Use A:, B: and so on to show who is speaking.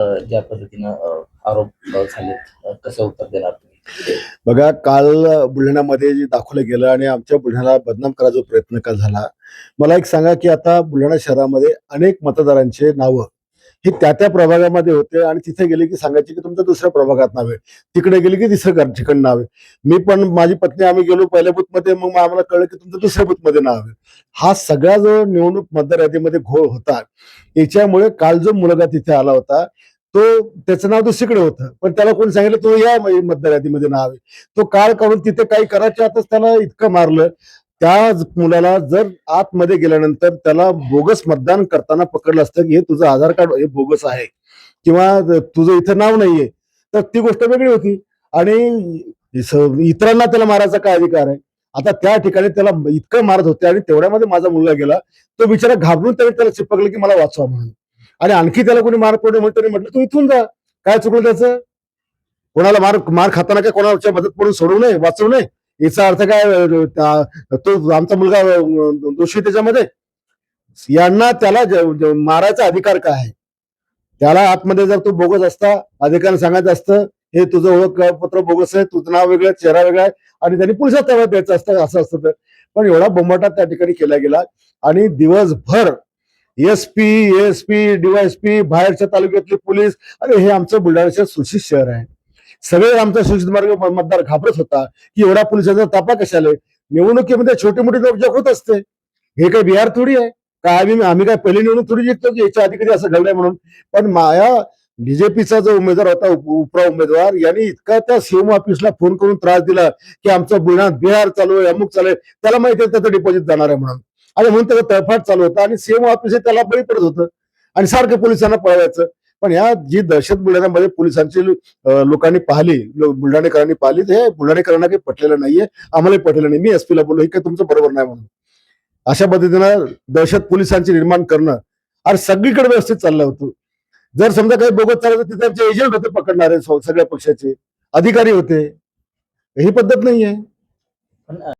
A: ज्या पद्धतीनं आरोप झालेत, कसं उत्तर देणार तुम्ही?
B: बघा, काल बुलढाण्यामध्ये जे दाखवलं गेलं आणि आमच्या बुलढाण्याला बदनाम करायचा प्रयत्न का झाला. मला एक सांगा, की आता बुलढाणा शहरामध्ये अनेक मतदारांचे नावं हे त्या प्रभागामध्ये होते आणि तिथे गेले की सांगायचे की तुमचं दुसऱ्या प्रभागात नाव आहे, तिकडे गेले की तिसरं ठिकाणी नाव आहे. मी पण माझी पत्नी आम्ही गेलो पहिल्या बूथमध्ये, मग आम्हाला कळलं की तुमचं दुसऱ्या बूथमध्ये नाव आहे. हा सगळा जो निवडणूक मतदार यादीमध्ये घोळ होता, याच्यामुळे काल जो मुलगा तिथे आला होता तो, त्याचं नाव दुसरीकडे होतं, पण त्याला कोणी सांगितलं तो या मतदार यादीमध्ये नाव आहे. तो काळ काढून तिथे काही करायच्या आतच त्याला इतकं मारलं. त्या मुलाला जर आतमध्ये गेल्यानंतर त्याला बोगस मतदान करताना पकडलं असतं की हे तुझं आधार कार्ड हे बोगस आहे किंवा तुझं इथं नाव नाहीये, तर ती गोष्ट वेगळी होती. आणि इतरांना त्याला मारायचा काय अधिकार आहे? आता त्या ठिकाणी त्याला इतकं मारत होते आणि तेवढ्यामध्ये माझा मुलगा गेला. तो बिचारा घाबरून त्याला चिपकलं की मला वाचवा म्हणून. आणि आणखी त्याला कोणी मार पडले म्हणून त्याने म्हटलं तू इथून जा. काय चुकलं त्याचं? कोणाला मार मार खाताना काय कोणाच्या मदत पडून सोडवू नये, वाचवू नये, याचा अर्थ काय? तो आमचा मुलगा दोषी त्याच्यामध्ये? यांना त्याला मारायचा अधिकार काय आहे? त्याला आतमध्ये जर तो बोगस असता, अधिकाऱ्यांना सांगायचं असतं हे तुझं ओळखपत्र बोगस आहे, तुझं नाव वेगळं, चेहरा वेगळा आहे आणि त्यांनी पोलिसात ताब्यात द्यायचं असतं, असं असतं. तर पण एवढा बोंबाटा त्या ठिकाणी केला गेला आणि दिवसभर एसपी डीवायएसपी, बाहेरच्या तालुक्यातले पोलीस, अरे हे आमचं बुलढाण्याचं सुशिक्षित शहर आहे. सगळे आमचा सुशिक्षित मार्ग मतदार घाबरत होता की एवढा पोलिसांचा तापा कशाला? निवडणुकीमध्ये छोटी मोठी नोकझोक होत असते. हे काही बिहार थोडी आहे काय? आम्ही काय पहिली निवडणूक थोडी जिंकतो की याच्या आधी कधी असं घडलंय म्हणून. पण माया बीजेपीचा जो उमेदवार होता, उपरा उमेदवार, यांनी इतका त्या सीएमओ ऑफिसला फोन करून त्रास दिला की आमचं बुलढाणा बिहार चालू आहे, अमुक चालू आहे. त्याला माहिती आहे त्याचं डिपॉझिट जाणार आहे म्हणून, आणि म्हणून त्याचा तळफाट चालू होता आणि सीएमओ ऑफिस त्याला बळी पडत होतं आणि सारखं पोलिसांना पळवायचं. पण या जी दहशत बुलढाण्यामध्ये पोलिसांची लोकांनी पाहिली, बुलढाणेकरांनी पाहिली, हे बुलढाणेकरांना काही पटलेलं नाहीये, आम्हालाही पटलेलं नाही. मी एसपीला बोललो हे काही तुमचं बरोबर नाही म्हणून. अशा पद्धतीनं दहशत पोलिसांची निर्माण करणं आणि सगळीकडे व्यवस्थित चाललं होतं. जर समजा काही बोगस चाललं तर तिथे आमचे एजंट होते पकडणारे, सगळ्या पक्षाचे अधिकारी होते. ही पद्धत नाहीये.
A: पण